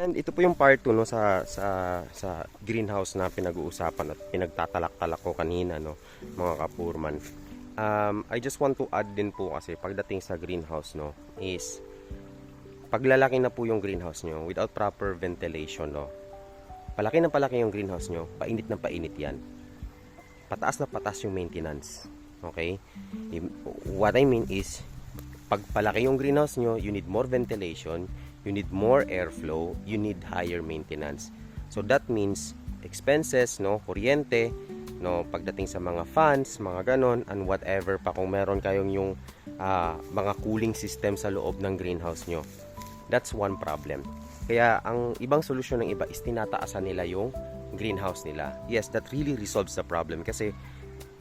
And ito po yung part 2 no sa greenhouse na pinag-uusapan at pinagtatalak-talak ko kanina no, mga kapurman. I just want to add din po kasi pagdating sa greenhouse no is paglalaki na po yung greenhouse nyo without proper ventilation no. Palaki ng palaki yung greenhouse nyo, painit ng painit yan. Pataas na pataas yung maintenance. Okay? What I mean is pag palaki yung greenhouse nyo, you need more ventilation, you need more airflow, you need higher maintenance. So that means expenses, no, kuryente, no, pagdating sa mga fans, mga ganon, and whatever pa kung meron kayong yung mga cooling system sa loob ng greenhouse nyo. That's one problem. Kaya ang ibang solusyon ng iba is tinataasan nila yung greenhouse nila. Yes, that really resolves the problem kasi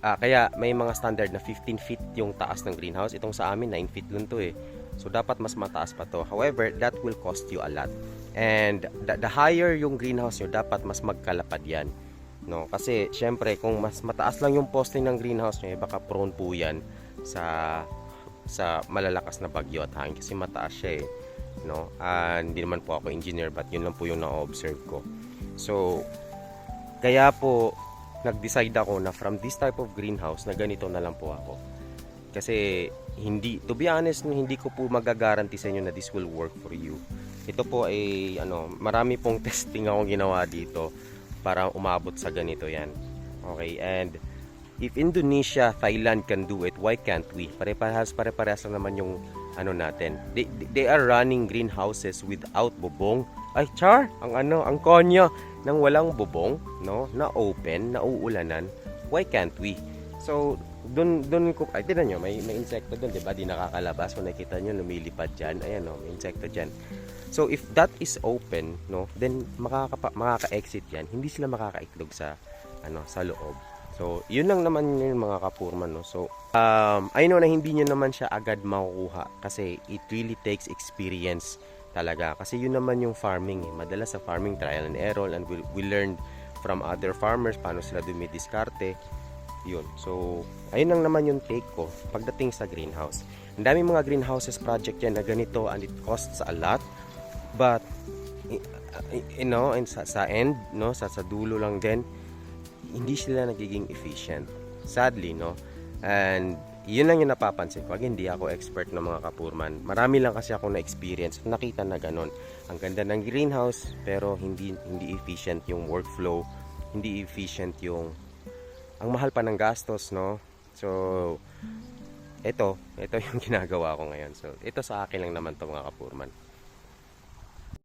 kaya may mga standard na 15 feet yung taas ng greenhouse. Itong sa amin 9 feet lang to eh. So dapat mas mataas pa to. However, that will cost you a lot. And the higher yung greenhouse nyo, dapat mas magkalapad yan. No, kasi syempre kung mas mataas lang yung poste ng greenhouse nyo, baka prone po yan sa malalakas na bagyo at hangin kasi mataas siya eh. No, hindi naman po ako engineer but yun lang po yung na-observe ko. So kaya po nag-decide ako na from this type of greenhouse na ganito na lang po ako. Kasi hindi, to be honest, hindi ko po magagaranti sa inyo na this will work for you. Ito po ay marami pong testing akong ginawa dito para umabot sa ganito yan. Okay, and if Indonesia, Thailand can do it, why can't we? Pare-parehas lang naman yung natin. They are running greenhouses without bubong. Ay, char! Ang konya nang walang bubong, no? Na open, na uulanan. Why can't we? So, doon ko, ay, tinan nyo, may insekto doon, diba? Di nakakalabas. Kung nakita nyo, lumilipad dyan. Ayan, no? May insekto dyan. So, if that is open, no? Then, makaka-exit yan. Hindi sila makakaitlog sa loob. So, yun lang naman yung mga kapurman, no? So, I know na hindi nyo naman siya agad makukuha kasi it really takes experience talaga. Kasi yun naman yung farming, eh. Madalas sa farming, trial and error, and we learned from other farmers paano sila dumidiskarte. Yun. So, ayun lang naman yung take ko pagdating sa greenhouse. Ang daming mga greenhouses project yan na ganito and it costs a lot. But, and sa end, no, sa dulo lang din, hindi sila nagiging efficient. Sadly, no? And yun lang yung napapansin ko. Again, hindi ako expert na mga kapurman. Marami lang kasi ako na-experience at nakita na ganun. Ang ganda ng greenhouse, pero hindi efficient yung workflow. Hindi efficient yung ang mahal pa ng gastos, no? So, ito yung ginagawa ko ngayon. So, ito sa akin lang naman to mga kapurman.